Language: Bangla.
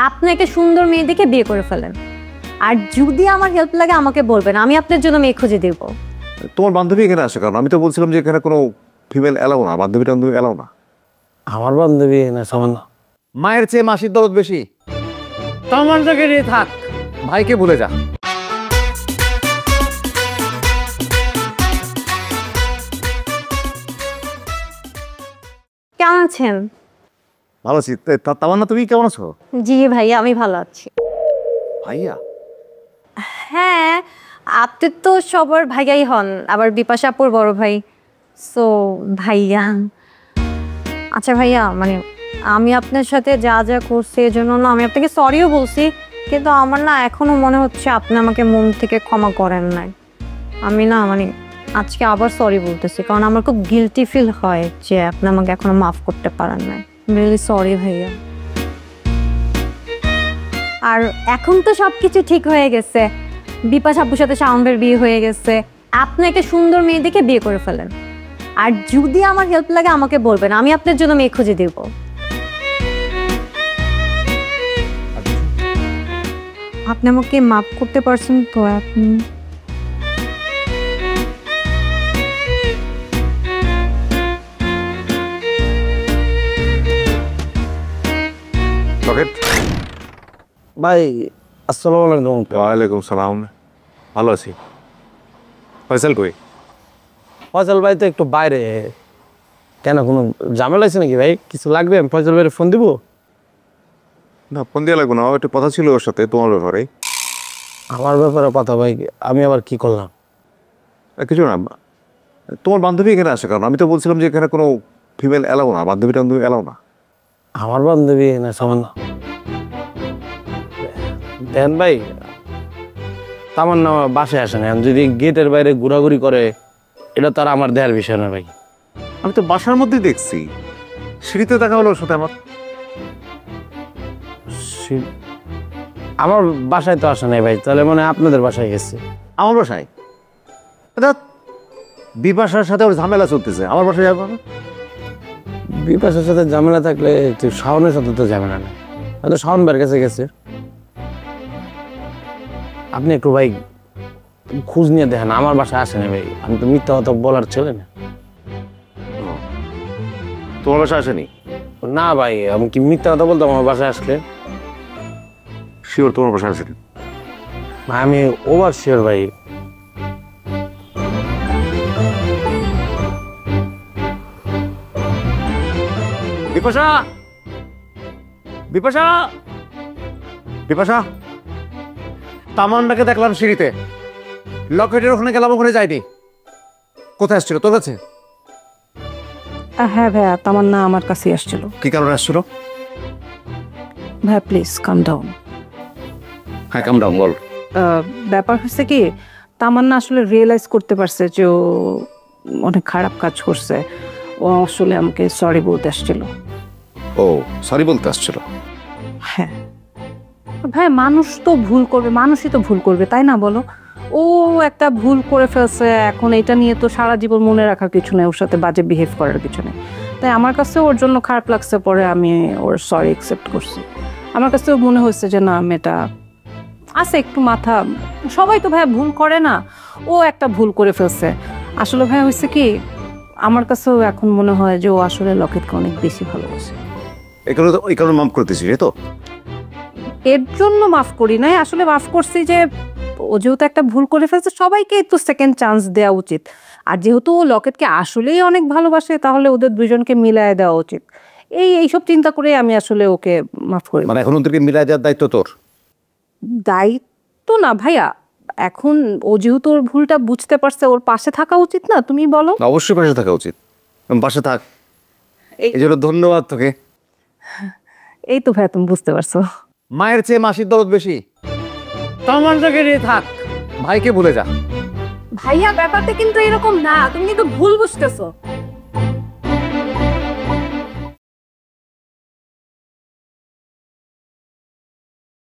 আপনি একটা সুন্দর মেয়ে দেখে বিয়ে করে ফেলেন। আর যদি আমার হেল্প লাগে আমাকে বলবেন, আমি আপনার জন্য মেয়ে খুঁজে দেব। তোমার বান্ধবী এখানে আসে কারণ আমি তো বলছিলাম যে এখানে কোনো ফিমেল এলাও না, বান্ধবীটা এলাও না। আমার বান্ধবী না সামান্য। মায়ের চেয়ে মাসির দরদ বেশি। তামান্নাকে নিয়ে থাক, ভাইকে ভুলে যা। কেমন আছেন? ভালো আছি। তামান্না তুমি কেমন আছো? জি ভাইয়া, আমি ভালো আছি। ভাইয়া? হ্যাঁ, আপনি তো সবার ভাইয়াই হন, আবার বিপাশা আপুর বড় ভাই। সো ভাইয়া। আচ্ছা ভাইয়া, মানে আমি আপনার সাথে যা যা করছি এজন্য না আমি আপনাকে সরিও বলছি, কিন্তু আমার না এখনো মনে হচ্ছে আপনি আমাকে মন থেকে ক্ষমা করেন নাই। আমি না মানে আজকে আবার সরি বলতেছি, কারণ আমার খুব গিলটি ফিল হয় যে আপনি আমাকে এখনো মাফ করতে পারেন নাই। রিয়েলি সরি ভাইয়া। আর এখন তো সবকিছু ঠিক হয়ে গেছে, বিপাশা আপুর সাথে শাওনের বিয়ে হয়ে গেছে। আপনি একটা সুন্দর মেয়ে দেখে বিয়ে করে ফেলেন। আর যদি আমার হেল্প লাগে আমাকে বলবেন, আমি আপনার জন্য মেয়ে খুঁজে দেব। আপনি আমাকে মাফ করতে পারছেন তো? আপনি ভাই আসসালামু আলাইকুম। ওয়ালাইকুম সালাম। ভালো আছি। ফয়সাল কই? ফয়সাল ভাই তো একটু বাইরে। কেন, কোনো ঝামেলা আছে নাকি ভাই? কিছু লাগবে? আমি ফয়সাল ভাইয়ের ফোন দিব? না, ফোন দিয়ে লাগবে না, একটু কথা ছিল ওর সাথে তোমার ব্যাপারে। আমার ব্যাপারে কথা ভাই? আমি আবার কি করলাম? কিছু না, তোমার বান্ধবী এখানে আসে কারণ আমি তো বলছিলাম যে এখানে কোনো ফিমেল এলাও না, বান্ধবীটা এলাও না। আমার বান্ধবী না সামান্য। দেন ভাই, তামান্না বাসায় আসে না, যদি গেটের বাইরে ঘোরাঘুরি করে এটা তো আর আমার দেয়ার বিষয় না ভাই। আমি তো বাসার মধ্যে দেখছি, সিঁড়িতে দেখা হলো ওর সাথে আমার। আমার বাসায় তো আসে নাই ভাই, তাহলে মনে হয় আপনাদের বাসায় গেছে। আমার বাসায়? বিপাশার সাথে ওর ঝামেলা চলতেছে, আমার বাসায় যাবো না? বিপাশার সাথে ঝামেলা থাকলে শাওনের সাথে তো ঝামেলা নেই, হয়তো শাওন বের কাছে গেছে। আপনি একটু ভাই খোঁজ নিয়ে দেখেন, আমার বাসায় আসে না ভাই। আমি তো মিথ্যা কথা বলার ছেলে না। তোমার বাসায় আসেনি? না ভাই, আমি কি মিথ্যা কথা বলতাম আমার বাসায় আসলে? শিওর তোমার বাসায় আসেনি? আমি ওভার শিওর ভাই। বিপাশা, বিপাশা, বিপাশা, তামান্নাকে দেখলাম সিঁড়িতে, লকেটের ওখানে গেলাম, ওখানে যাইনি। কোথায় আসছিল? তোর কাছে? হ্যাঁ ভাইয়া, তামান্না আমার কাছে আসছিল। কি কারণে আসছিল? ভাইয়া প্লিজ কাম ডাউন। হ্যাঁ, কাম ডাউন, বল। ব্যাপার হচ্ছে কি, তামান্না আসলে রিয়েলাইজ করতে পারছে যে ও অনেক খারাপ কাজ করছে। ও আসলে আমাকে সরি বলতে আসছিল। ও সরি বলতে আসছিল? হ্যাঁ ভাই, মানুষ তো ভুল করবে, মানুষই তো ভুল করবে, তাই না বলো? ও একটা ভুল করে ফেলছে, এখন এটা নিয়ে তো সারা জীবন মনে রাখার কিছু নেই, ওর সাথে বাজে বিহেভ করার কিছু নেই। তাই আমার কাছে ওর জন্য খারাপ লাগছে, পরে আমি ওর সরি অ্যাকসেপ্ট করছি। আমার কাছেও মনে হয়েছে যে না, মেয়েটা আছে একটু মাথা, সবাই তো ভাইয়া ভুল করে না, ও একটা ভুল করে ফেলছে। আসলে ভাইয়া হয়েছে কি, আমার কাছেও এখন মনে হয় যে ও আসলে লকেটকে অনেক বেশি ভালোবাসে। এই কারণে মাফ করতেছি তো? এর জন্য মাফ করি নাই, আসলে মাফ করছি যে ও যেহেতু একটা ভুল করে ফেলছে, সবাইকে একটু সেকেন্ড চান্স দেওয়া উচিত। আর যেহেতু ও লকেটকে আসলেই অনেক ভালোবাসে, তাহলে ওদের দুজনকে মিলায় দেওয়া উচিত। এইসব চিন্তা করে আমি আসলে ওকে মাফ করি। মানে এখন ওদেরকে মিলাই দেওয়ার দায়িত্ব তোর? দায়িত্ব না ভাইয়া, এখন ও যেহেতু ওর ভুলটা বুঝতে পারছে, ওর পাশে থাকা উচিত না? তুমি বলো। অবশ্যই পাশে থাকা উচিত, পাশে থাক। এই জন্য ধন্যবাদ তোকে। এই তো ভাইয়া, তুমি বুঝতে পারছো। মায়ের চেয়ে মাসির দরদ বেশি। তামান্নাকে নিয়ে থাক, ভাইকে ভুলে যা। ভাইয়া ব্যাপারটা কিন্তু এরকম না, তুমি কিন্তু ভুল বুঝতেছো।